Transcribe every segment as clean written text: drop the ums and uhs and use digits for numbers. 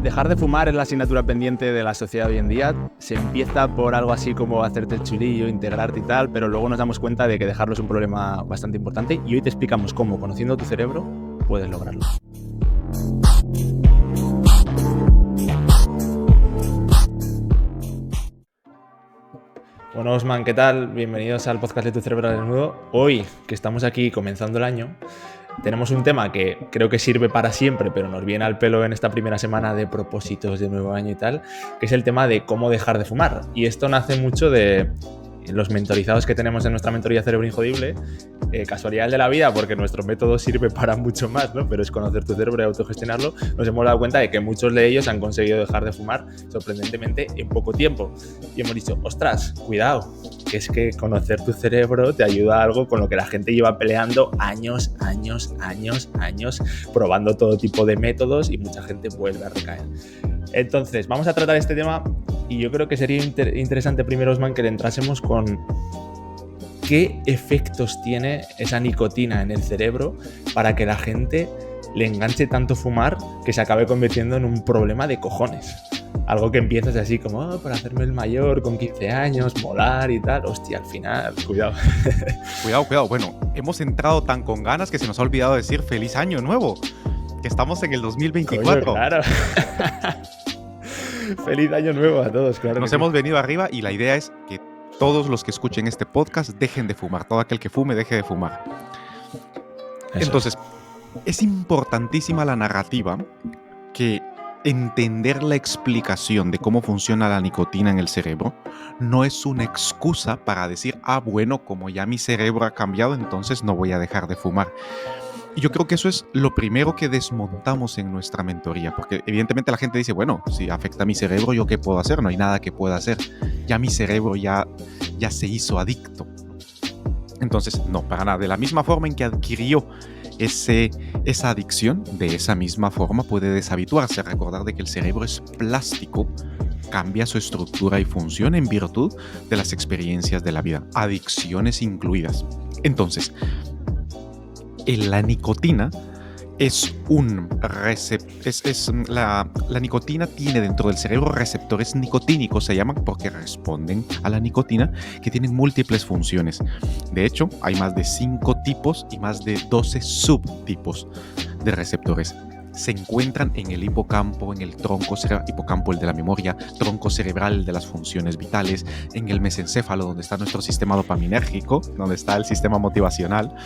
Dejar de fumar es la asignatura pendiente de la sociedad hoy en día. Se empieza por algo así como hacerte el chulillo, integrarte y tal, pero luego nos damos cuenta de que dejarlo es un problema bastante importante y hoy te explicamos cómo, conociendo tu cerebro, puedes lograrlo. Bueno, Osman, ¿qué tal? Bienvenidos al podcast de Tu Cerebro al Desnudo. Hoy, que estamos aquí comenzando el año, tenemos un tema que creo que sirve para siempre, pero nos viene al pelo en esta primera semana de propósitos de nuevo año y tal, que es el tema de cómo dejar de fumar. Y esto nace mucho de los mentorizados que tenemos en nuestra mentoría Cerebro Injodible. Casualidad de la vida, porque nuestro método sirve para mucho más, ¿no? Pero es conocer tu cerebro y autogestionarlo. Nos hemos dado cuenta de que muchos de ellos han conseguido dejar de fumar sorprendentemente en poco tiempo. Y hemos dicho, ostras, cuidado, que es que conocer tu cerebro te ayuda a algo con lo que la gente lleva peleando años, probando todo tipo de métodos y mucha gente vuelve a recaer. Entonces, vamos a tratar este tema y yo creo que sería interesante primero, Osman, que le entrásemos con qué efectos tiene esa nicotina en el cerebro para que la gente le enganche tanto fumar que se acabe convirtiendo en un problema de cojones. Algo que empiezas así como, para hacerme el mayor con 15 años, molar y tal. Hostia, al final, cuidado. Cuidado. Bueno, hemos entrado tan con ganas que se nos ha olvidado decir feliz año nuevo. Que estamos en el 2024. Coño, claro. Feliz año nuevo a todos, claro. Nos hemos venido arriba y la idea es que todos los que escuchen este podcast dejen de fumar. Todo aquel que fume deje de fumar. Entonces, es importantísima la narrativa, que entender la explicación de cómo funciona la nicotina en el cerebro no es una excusa para decir, bueno, como ya mi cerebro ha cambiado, entonces no voy a dejar de fumar. Y yo creo que eso es lo primero que desmontamos en nuestra mentoría, porque evidentemente la gente dice, bueno, si afecta a mi cerebro, ¿yo qué puedo hacer? No hay nada que pueda hacer. Ya mi cerebro ya se hizo adicto. Entonces, no, para nada. De la misma forma en que adquirió esa adicción, de esa misma forma puede deshabituarse. Recordar de que el cerebro es plástico, cambia su estructura y función en virtud de las experiencias de la vida, adicciones incluidas. Entonces, la nicotina es la nicotina tiene dentro del cerebro receptores nicotínicos, se llaman porque responden a la nicotina, que tienen múltiples funciones. De hecho, hay más de 5 tipos y más de 12 subtipos de receptores. Se encuentran en el hipocampo, en el tronco cerebral, hipocampo el de la memoria, tronco cerebral el de las funciones vitales, en el mesencéfalo donde está nuestro sistema dopaminérgico, donde está el sistema motivacional,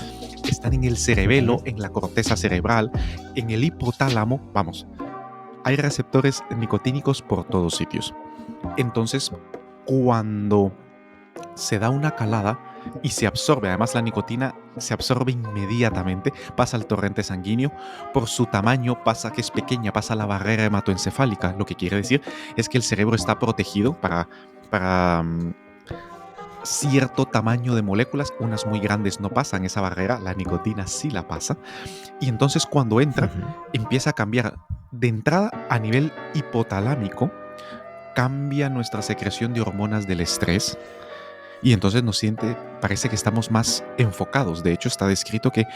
están en el cerebelo, en la corteza cerebral, en el hipotálamo, vamos, hay receptores nicotínicos por todos sitios. Entonces, cuando se da una calada y se absorbe, además la nicotina se absorbe inmediatamente, pasa al torrente sanguíneo, por su tamaño pasa, que es pequeña, pasa la barrera hematoencefálica, lo que quiere decir es que el cerebro está protegido para cierto tamaño de moléculas, unas muy grandes no pasan esa barrera, la nicotina sí la pasa, y entonces cuando entra, empieza a cambiar de entrada a nivel hipotalámico, cambia nuestra secreción de hormonas del estrés, y entonces parece que estamos más enfocados. De hecho, está descrito que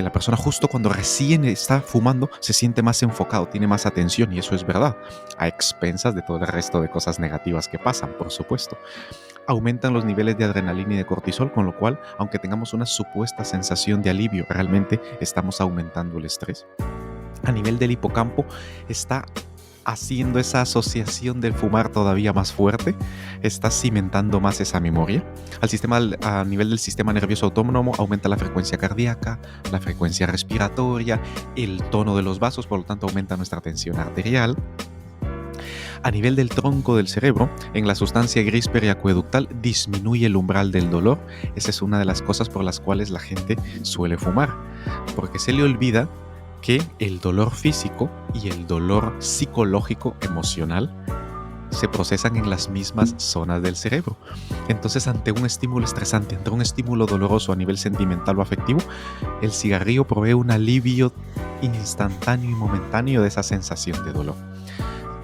la persona justo cuando recién está fumando se siente más enfocado, tiene más atención, y eso es verdad, a expensas de todo el resto de cosas negativas que pasan, por supuesto. Aumentan los niveles de adrenalina y de cortisol, con lo cual, aunque tengamos una supuesta sensación de alivio, realmente estamos aumentando el estrés. A nivel del hipocampo está haciendo esa asociación del fumar todavía más fuerte, está cimentando más esa memoria. A nivel del sistema nervioso autónomo aumenta la frecuencia cardíaca, la frecuencia respiratoria, el tono de los vasos, por lo tanto aumenta nuestra tensión arterial. A nivel del tronco del cerebro, en la sustancia gris periacueductal disminuye el umbral del dolor. Esa es una de las cosas por las cuales la gente suele fumar, porque se le olvida que el dolor físico y el dolor psicológico emocional se procesan en las mismas zonas del cerebro. Entonces, ante un estímulo estresante, ante un estímulo doloroso a nivel sentimental o afectivo, el cigarrillo provee un alivio instantáneo y momentáneo de esa sensación de dolor.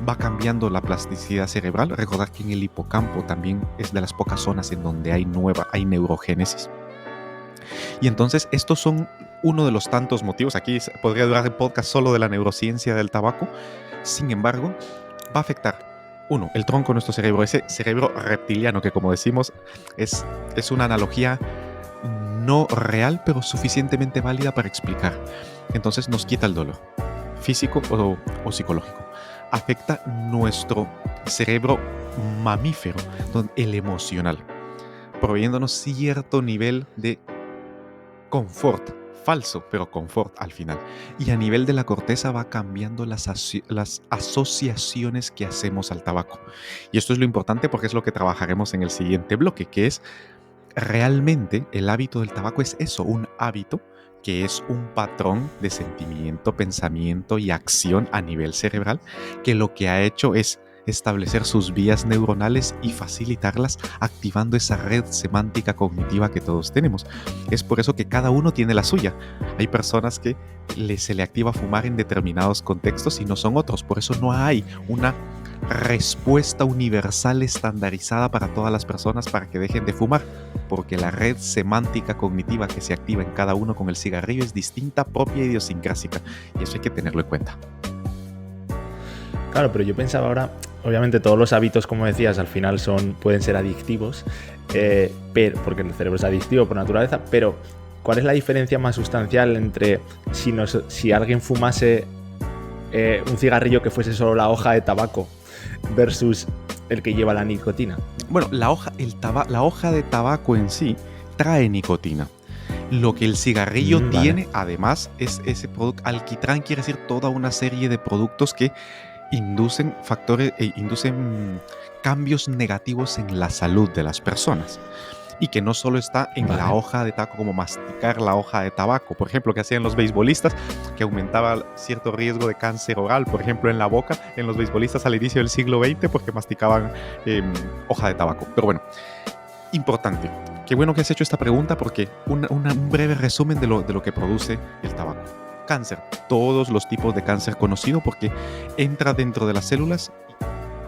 Va cambiando la plasticidad cerebral. Recordad que en el hipocampo también es de las pocas zonas en donde hay neurogénesis. Y entonces estos son uno de los tantos motivos. Aquí podría durar el podcast solo de la neurociencia del tabaco. Sin embargo, va a afectar, uno, el tronco de nuestro cerebro, ese cerebro reptiliano que, como decimos, es una analogía no real, pero suficientemente válida para explicar. Entonces nos quita el dolor, físico o psicológico. Afecta nuestro cerebro mamífero, el emocional, proveyéndonos cierto nivel de confort, falso, pero confort al final. Y a nivel de la corteza va cambiando las asociaciones que hacemos al tabaco. Y esto es lo importante porque es lo que trabajaremos en el siguiente bloque, que es realmente el hábito del tabaco es eso, un hábito que es un patrón de sentimiento, pensamiento y acción a nivel cerebral, que lo que ha hecho es establecer sus vías neuronales y facilitarlas activando esa red semántica cognitiva que todos tenemos. Es por eso que cada uno tiene la suya. Hay personas que se le activa fumar en determinados contextos y no son otros. Por eso no hay una respuesta universal estandarizada para todas las personas para que dejen de fumar, porque la red semántica cognitiva que se activa en cada uno con el cigarrillo es distinta, propia e idiosincrásica, y eso hay que tenerlo en cuenta. Claro, pero yo pensaba ahora, obviamente todos los hábitos, como decías, al final pueden ser adictivos, porque el cerebro es adictivo por naturaleza, pero ¿cuál es la diferencia más sustancial entre si alguien fumase un cigarrillo que fuese solo la hoja de tabaco versus el que lleva la nicotina? Bueno, la hoja de tabaco en sí trae nicotina. Lo que el cigarrillo tiene, además, es ese producto. Alquitrán quiere decir toda una serie de productos que inducen cambios negativos en la salud de las personas. Y que no solo está en la hoja de tabaco, como masticar la hoja de tabaco, por ejemplo, que hacían los beisbolistas, que aumentaba cierto riesgo de cáncer oral, por ejemplo, en la boca, en los beisbolistas al inicio del siglo XX, porque masticaban hoja de tabaco. Pero bueno, importante. Qué bueno que has hecho esta pregunta, porque un breve resumen de lo que produce el tabaco. Cáncer, todos los tipos de cáncer conocido, porque entra dentro de las células y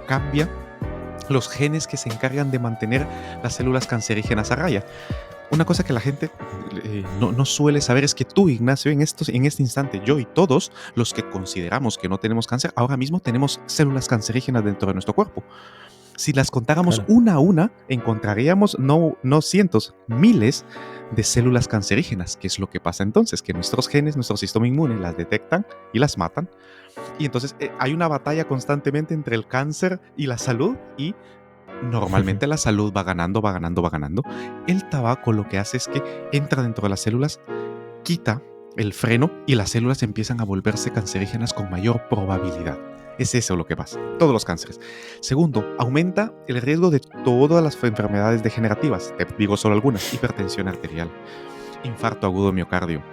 cambia los genes que se encargan de mantener las células cancerígenas a raya. Una cosa que la gente no suele saber es que tú, Ignacio, en este instante, yo y todos los que consideramos que no tenemos cáncer, ahora mismo tenemos células cancerígenas dentro de nuestro cuerpo. Si las contáramos una a una, encontraríamos no cientos, miles de células cancerígenas. ¿Qué es lo que pasa entonces? Que nuestros genes, nuestro sistema inmune las detectan y las matan. Y entonces hay una batalla constantemente entre el cáncer y la salud, y normalmente la salud va ganando. El tabaco lo que hace es que entra dentro de las células, quita el freno y las células empiezan a volverse cancerígenas con mayor probabilidad. Es eso lo que pasa, todos los cánceres. Segundo, aumenta el riesgo de todas las enfermedades degenerativas. Te digo solo algunas: hipertensión arterial, infarto agudo de miocardio,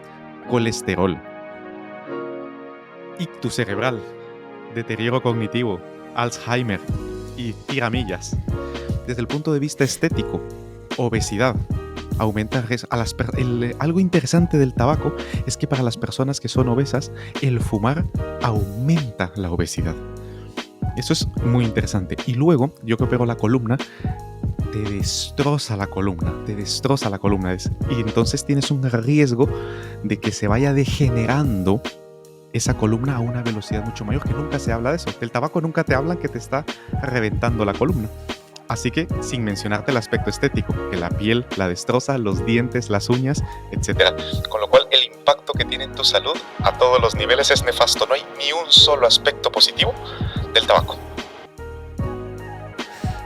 colesterol, ictus cerebral, deterioro cognitivo, Alzheimer y tiramillas. Desde el punto de vista estético, obesidad. Aumenta algo interesante del tabaco es que para las personas que son obesas, el fumar aumenta la obesidad. Eso es muy interesante. Y luego, yo que opero la columna, te destroza la columna. Y entonces tienes un riesgo de que se vaya degenerando esa columna a una velocidad mucho mayor, que nunca se habla de eso. Del tabaco nunca te hablan que te está reventando la columna. Así que, sin mencionarte el aspecto estético, que la piel la destroza, los dientes, las uñas, etc. Con lo cual, el impacto que tiene en tu salud a todos los niveles es nefasto. No hay ni un solo aspecto positivo del tabaco.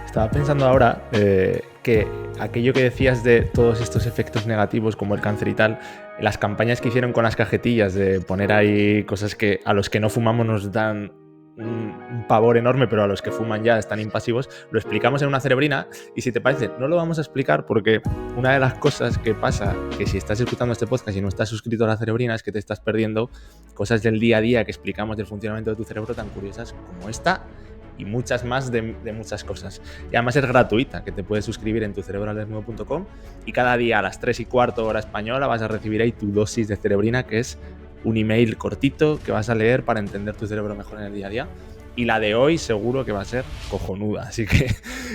Estaba pensando ahora que aquello que decías de todos estos efectos negativos como el cáncer y tal, las campañas que hicieron con las cajetillas de poner ahí cosas que a los que no fumamos nos dan un pavor enorme, pero a los que fuman ya están impasivos, lo explicamos en una cerebrina. Y si te parece, no lo vamos a explicar porque una de las cosas que pasa, que si estás escuchando este podcast y no estás suscrito a la cerebrina, es que te estás perdiendo cosas del día a día que explicamos del funcionamiento de tu cerebro tan curiosas como esta y muchas más de muchas cosas. Y además es gratuita, que te puedes suscribir en tucerebroaldesnudo.com, y cada día a las 3:15 hora española vas a recibir ahí tu dosis de cerebrina, que es un email cortito que vas a leer para entender tu cerebro mejor en el día a día. Y la de hoy seguro que va a ser cojonuda, así que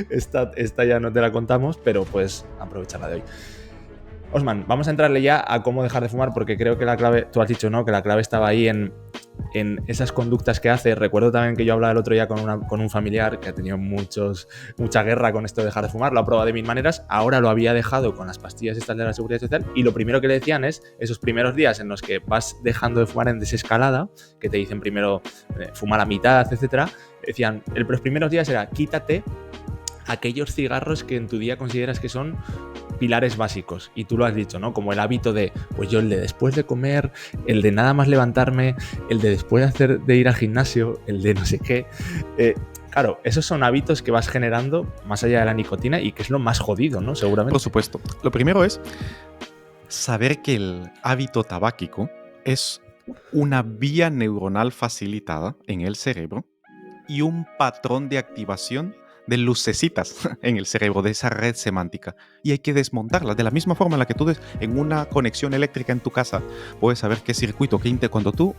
esta ya no te la contamos, pero puedes aprovechar la de hoy. Osman, vamos a entrarle ya a cómo dejar de fumar, porque creo que la clave, tú has dicho, ¿no?, que la clave estaba ahí en esas conductas que hace. Recuerdo también que yo hablaba el otro día con un familiar que ha tenido mucha guerra con esto de dejar de fumar, lo ha probado de mil maneras, ahora lo había dejado con las pastillas estas de la Seguridad Social, y lo primero que le decían es esos primeros días en los que vas dejando de fumar en desescalada, que te dicen primero fumar a mitad, etcétera, decían, los primeros días era quítate aquellos cigarros que en tu día consideras que son pilares básicos, y tú lo has dicho, ¿no? Como el hábito de, pues yo el de después de comer, el de nada más levantarme, el de después de ir al gimnasio, el de no sé qué. Claro, esos son hábitos que vas generando más allá de la nicotina y que es lo más jodido, ¿no? Seguramente. Por supuesto. Lo primero es saber que el hábito tabáquico es una vía neuronal facilitada en el cerebro y un patrón de activación de lucecitas en el cerebro, de esa red semántica. Y hay que desmontarla de la misma forma en la que tú en una conexión eléctrica en tu casa puedes saber qué circuito, cuando tú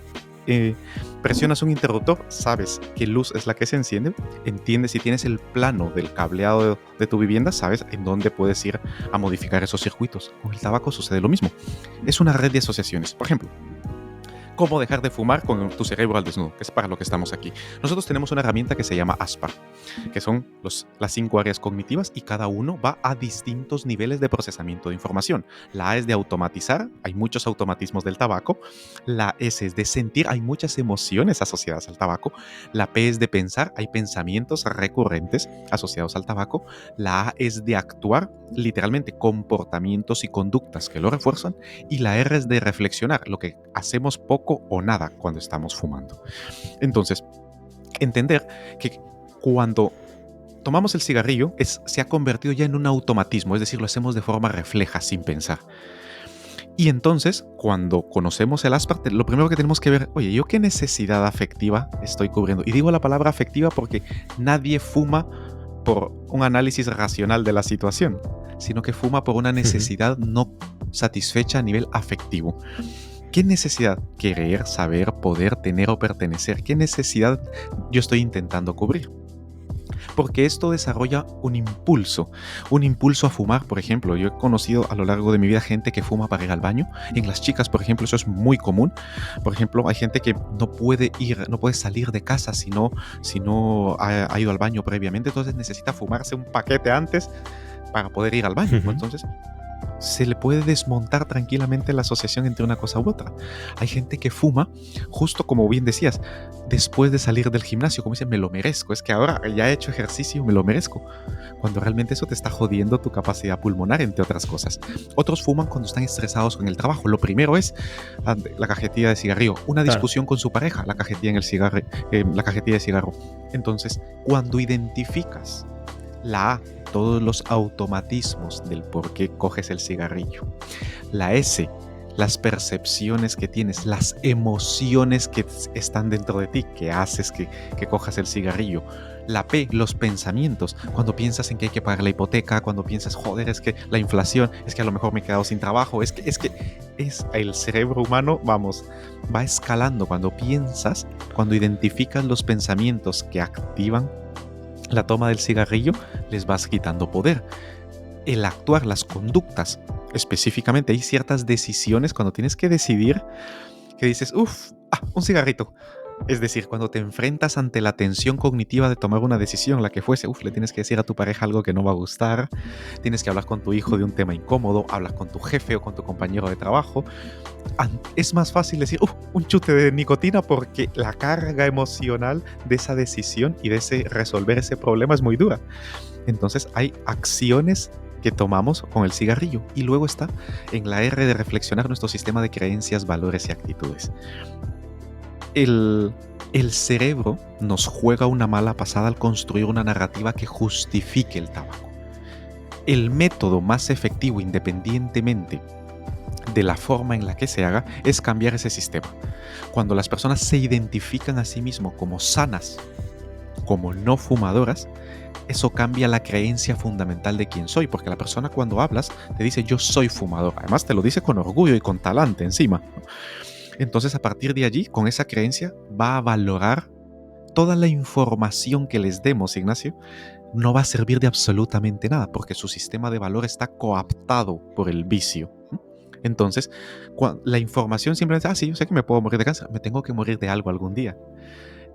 presionas un interruptor, sabes qué luz es la que se enciende, entiendes si tienes el plano del cableado de tu vivienda, sabes en dónde puedes ir a modificar esos circuitos. Con el tabaco sucede lo mismo. Es una red de asociaciones. Por ejemplo, cómo dejar de fumar con tu cerebro al desnudo, que es para lo que estamos aquí. Nosotros tenemos una herramienta que se llama ASPAR, que son las 5 áreas cognitivas, y cada uno va a distintos niveles de procesamiento de información. La A es de automatizar, hay muchos automatismos del tabaco. La S es de sentir, hay muchas emociones asociadas al tabaco. La P es de pensar, hay pensamientos recurrentes asociados al tabaco. La A es de actuar, literalmente comportamientos y conductas que lo refuerzan. Y la R es de reflexionar, lo que hacemos poco o nada cuando estamos fumando. Entonces, entender que cuando tomamos el cigarrillo se ha convertido ya en un automatismo, es decir, lo hacemos de forma refleja, sin pensar. Y entonces, cuando conocemos el ASPAR, lo primero que tenemos que ver, oye, ¿yo qué necesidad afectiva estoy cubriendo? Y digo la palabra afectiva porque nadie fuma por un análisis racional de la situación, sino que fuma por una necesidad no satisfecha a nivel afectivo. ¿Qué necesidad? Querer, saber, poder, tener o pertenecer. ¿Qué necesidad yo estoy intentando cubrir? Porque esto desarrolla un impulso a fumar. Por ejemplo, yo he conocido a lo largo de mi vida gente que fuma para ir al baño. En las chicas, por ejemplo, eso es muy común. Por ejemplo, hay gente que no puede salir de casa si no ha ido al baño previamente, entonces necesita fumarse un paquete antes para poder ir al baño. Entonces, se le puede desmontar tranquilamente la asociación entre una cosa u otra. Hay gente que fuma, justo como bien decías, después de salir del gimnasio, como dicen, me lo merezco, es que ahora ya he hecho ejercicio, me lo merezco, cuando realmente eso te está jodiendo tu capacidad pulmonar, entre otras cosas. Otros fuman cuando están estresados con el trabajo. Lo primero es la cajetilla de cigarrillo, una discusión con su pareja, la cajetilla de cigarro. Entonces, cuando identificas la A, todos los automatismos del por qué coges el cigarrillo. La S, las percepciones que tienes, las emociones que están dentro de ti, que haces que cojas el cigarrillo. La P, los pensamientos, cuando piensas en que hay que pagar la hipoteca, cuando piensas, joder, es que la inflación, es que a lo mejor me he quedado sin trabajo, es el cerebro humano, va escalando cuando piensas, cuando identificas los pensamientos que activan la toma del cigarrillo, les vas quitando poder. El actuar, las conductas, específicamente hay ciertas decisiones cuando tienes que decidir que dices, un cigarrito. Es decir, cuando te enfrentas ante la tensión cognitiva de tomar una decisión, la que fuese, le tienes que decir a tu pareja algo que no va a gustar, tienes que hablar con tu hijo de un tema incómodo, hablas con tu jefe o con tu compañero de trabajo. Es más fácil decir, un chute de nicotina, porque la carga emocional de esa decisión y de resolver ese problema es muy dura. Entonces hay acciones que tomamos con el cigarrillo, y luego está en la R de reflexionar nuestro sistema de creencias, valores y actitudes. El cerebro nos juega una mala pasada al construir una narrativa que justifique el tabaco. El método más efectivo, independientemente de la forma en la que se haga, es cambiar ese sistema. Cuando las personas se identifican a sí mismos como sanas, como no fumadoras, eso cambia la creencia fundamental de quién soy, porque la persona, cuando hablas, te dice yo soy fumador. Además te lo dice con orgullo y con talante encima. Entonces, a partir de allí, con esa creencia, va a valorar toda la información que les demos, Ignacio, no va a servir de absolutamente nada porque su sistema de valor está coaptado por el vicio. Entonces, la información simplemente, sí, yo sé que me puedo morir de cáncer, me tengo que morir de algo algún día.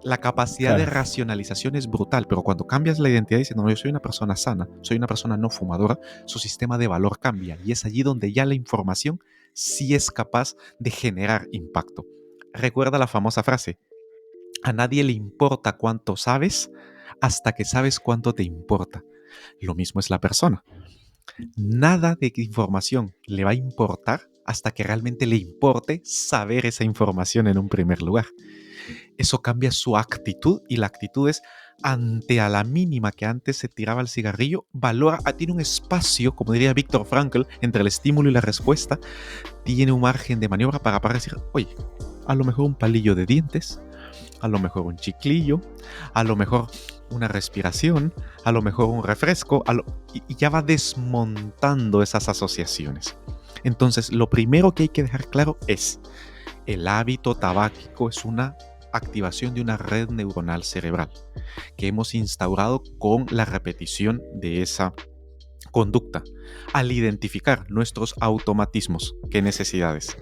La capacidad de racionalización es brutal, pero cuando cambias la identidad y dices, no, yo soy una persona sana, soy una persona no fumadora, su sistema de valor cambia y es allí donde ya la información sí es capaz de generar impacto. Recuerda la famosa frase, a nadie le importa cuánto sabes hasta que sabes cuánto te importa. Lo mismo es la persona. Nada de información le va a importar hasta que realmente le importe saber esa información en un primer lugar. Eso cambia su actitud y la actitud es ante a la mínima que antes se tiraba el cigarrillo, valora, tiene un espacio, como diría Viktor Frankl, entre el estímulo y la respuesta, tiene un margen de maniobra para decir, oye, a lo mejor un palillo de dientes, a lo mejor un chiclillo, a lo mejor una respiración, a lo mejor un refresco, y ya va desmontando esas asociaciones. Entonces, lo primero que hay que dejar claro es, el hábito tabáquico es una activación de una red neuronal cerebral que hemos instaurado con la repetición de esa conducta. Al identificar nuestros automatismos, qué necesidades,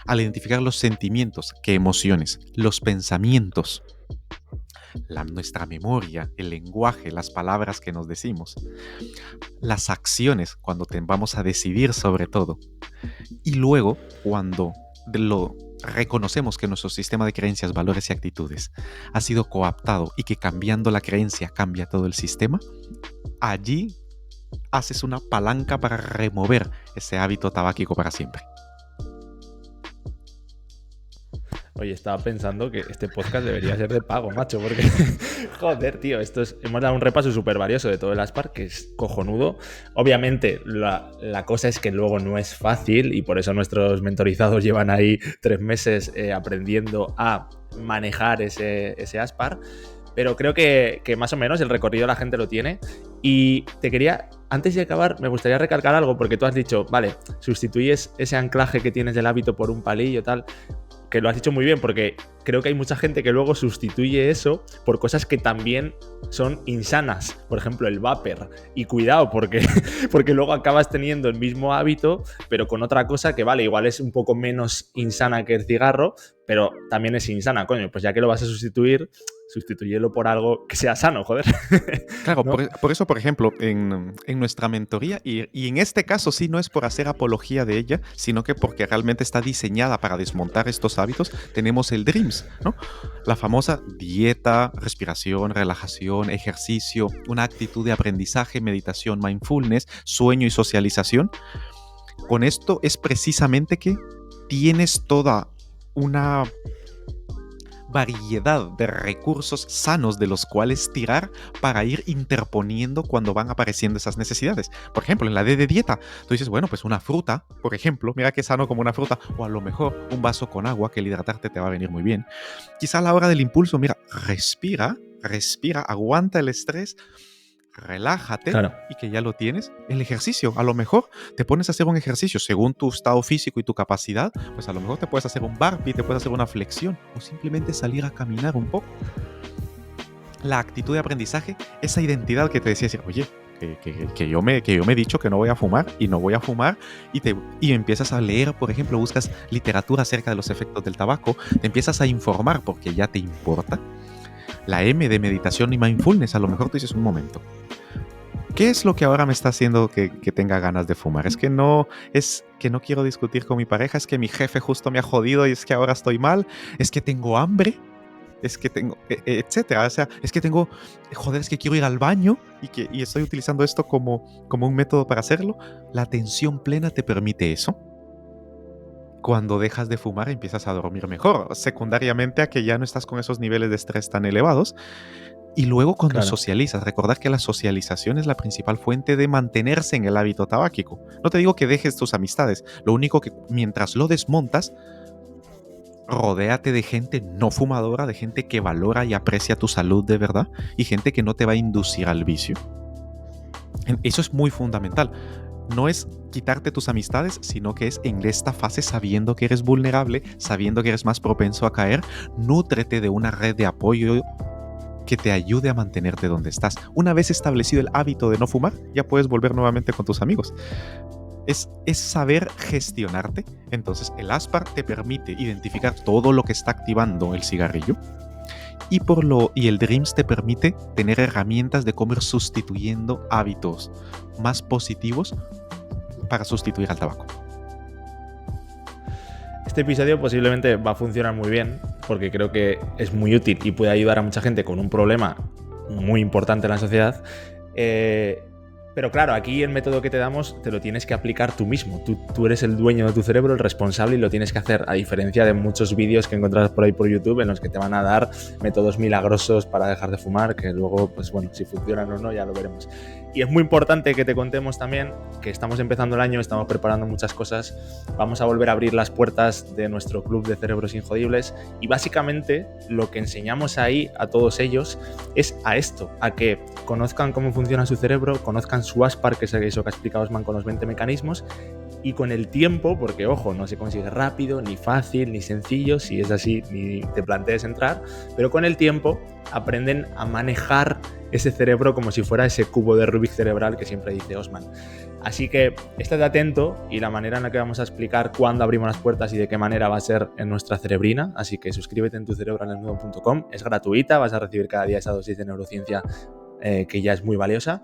al identificar los sentimientos, qué emociones, los pensamientos, nuestra memoria, el lenguaje, las palabras que nos decimos, las acciones cuando vamos a decidir sobre todo, y luego cuando reconocemos que nuestro sistema de creencias, valores y actitudes ha sido coaptado y que cambiando la creencia cambia todo el sistema, allí haces una palanca para remover ese hábito tabáquico para siempre. Oye, estaba pensando que este podcast debería ser de pago, macho, porque joder, tío, hemos dado un repaso súper valioso de todo el Aspar, que es cojonudo. Obviamente, la cosa es que luego no es fácil y por eso nuestros mentorizados llevan ahí 3 meses aprendiendo a manejar ese Aspar, pero creo que más o menos el recorrido la gente lo tiene. Y te quería, antes de acabar, me gustaría recalcar algo, porque tú has dicho, vale, sustituyes ese anclaje que tienes del hábito por un palillo, tal, que lo has dicho muy bien, porque creo que hay mucha gente que luego sustituye eso por cosas que también son insanas. Por ejemplo, el vapor. Y cuidado, porque luego acabas teniendo el mismo hábito, pero con otra cosa que, vale, igual es un poco menos insana que el cigarro, pero también es insana. Coño, pues ya que lo vas a sustitúyelo por algo que sea sano, joder. Claro, ¿no? por eso, por ejemplo, en nuestra mentoría, y en este caso sí no es por hacer apología de ella, sino que porque realmente está diseñada para desmontar estos hábitos, tenemos el DREAMS, ¿no? La famosa dieta, respiración, relajación, ejercicio, una actitud de aprendizaje, meditación, mindfulness, sueño y socialización. Con esto es precisamente que tienes toda una variedad de recursos sanos de los cuales tirar para ir interponiendo cuando van apareciendo esas necesidades. Por ejemplo, en la D de dieta, tú dices, bueno, pues una fruta, por ejemplo, mira qué sano como una fruta, o a lo mejor un vaso con agua, que el hidratarte te va a venir muy bien. Quizá a la hora del impulso, mira, respira, aguanta el estrés, relájate, claro, y que ya lo tienes. El ejercicio, a lo mejor te pones a hacer un ejercicio según tu estado físico y tu capacidad, pues a lo mejor te puedes hacer un burpee, te puedes hacer una flexión o simplemente salir a caminar un poco. La actitud de aprendizaje, esa identidad que te decía, decir, oye, que yo me he dicho que no voy a fumar y no voy a fumar y empiezas a leer, por ejemplo, buscas literatura acerca de los efectos del tabaco, te empiezas a informar porque ya te importa. La M de meditación y mindfulness, a lo mejor tú dices, un momento, ¿qué es lo que ahora me está haciendo que tenga ganas de fumar? Es que no quiero discutir con mi pareja, es que mi jefe justo me ha jodido y es que ahora estoy mal, es que tengo hambre, es que tengo, etcétera. O sea, es que tengo, joder, es que quiero ir al baño y estoy utilizando esto como un método para hacerlo. La atención plena te permite eso. Cuando dejas de fumar empiezas a dormir mejor, secundariamente a que ya no estás con esos niveles de estrés tan elevados. Y luego cuando socializas, recordar que la socialización es la principal fuente de mantenerse en el hábito tabáquico. No te digo que dejes tus amistades, lo único que mientras lo desmontas, rodéate de gente no fumadora, de gente que valora y aprecia tu salud de verdad y gente que no te va a inducir al vicio. Eso es muy fundamental. No es quitarte tus amistades, sino que es en esta fase, sabiendo que eres vulnerable, sabiendo que eres más propenso a caer, nútrete de una red de apoyo que te ayude a mantenerte donde estás. Una vez establecido el hábito de no fumar, ya puedes volver nuevamente con tus amigos. Es saber gestionarte. Entonces, el Aspar te permite identificar todo lo que está activando el cigarrillo. Y el Dreams te permite tener herramientas de cómo ir sustituyendo hábitos más positivos para sustituir al tabaco. Este episodio posiblemente va a funcionar muy bien porque creo que es muy útil y puede ayudar a mucha gente con un problema muy importante en la sociedad. Pero claro, aquí el método que te damos te lo tienes que aplicar tú mismo. Tú eres el dueño de tu cerebro, el responsable, y lo tienes que hacer, a diferencia de muchos vídeos que encontrarás por ahí por YouTube en los que te van a dar métodos milagrosos para dejar de fumar, que luego, pues bueno, si funcionan o no ya lo veremos. Y es muy importante que te contemos también que estamos empezando el año, estamos preparando muchas cosas, vamos a volver a abrir las puertas de nuestro club de cerebros injodibles y básicamente lo que enseñamos ahí a todos ellos es a esto, a que conozcan cómo funciona su cerebro, conozcan su Aspar, que es eso que ha explicado Osman con los 20 mecanismos, y con el tiempo, porque ojo, no se consigue rápido, ni fácil, ni sencillo, si es así, ni te plantees entrar, pero con el tiempo aprenden a manejar ese cerebro como si fuera ese cubo de Rubik cerebral que siempre dice Osman. Así que estate atento y la manera en la que vamos a explicar cuándo abrimos las puertas y de qué manera va a ser en nuestra cerebrina, así que suscríbete en tucerebroalesnudo.com, es gratuita, vas a recibir cada día esa dosis de neurociencia que ya es muy valiosa.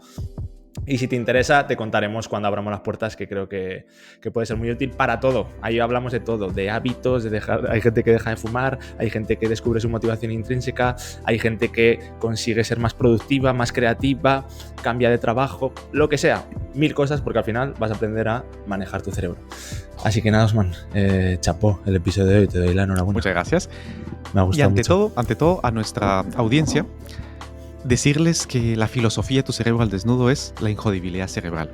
Y si te interesa, te contaremos cuando abramos las puertas, que creo que puede ser muy útil para todo. Ahí hablamos de todo, de hábitos, hay gente que deja de fumar, hay gente que descubre su motivación intrínseca, hay gente que consigue ser más productiva, más creativa, cambia de trabajo, lo que sea. 1000 cosas, porque al final vas a aprender a manejar tu cerebro. Así que nada, Osman, chapó el episodio de hoy, te doy la enhorabuena. Muchas gracias. Me ha gustado mucho. Ante todo, a nuestra audiencia, decirles que la filosofía de Tu cerebro al desnudo es la injodibilidad cerebral.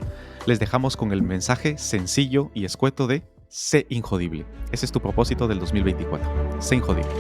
Les dejamos con el mensaje sencillo y escueto de sé injodible. Ese es tu propósito del 2024. Sé injodible.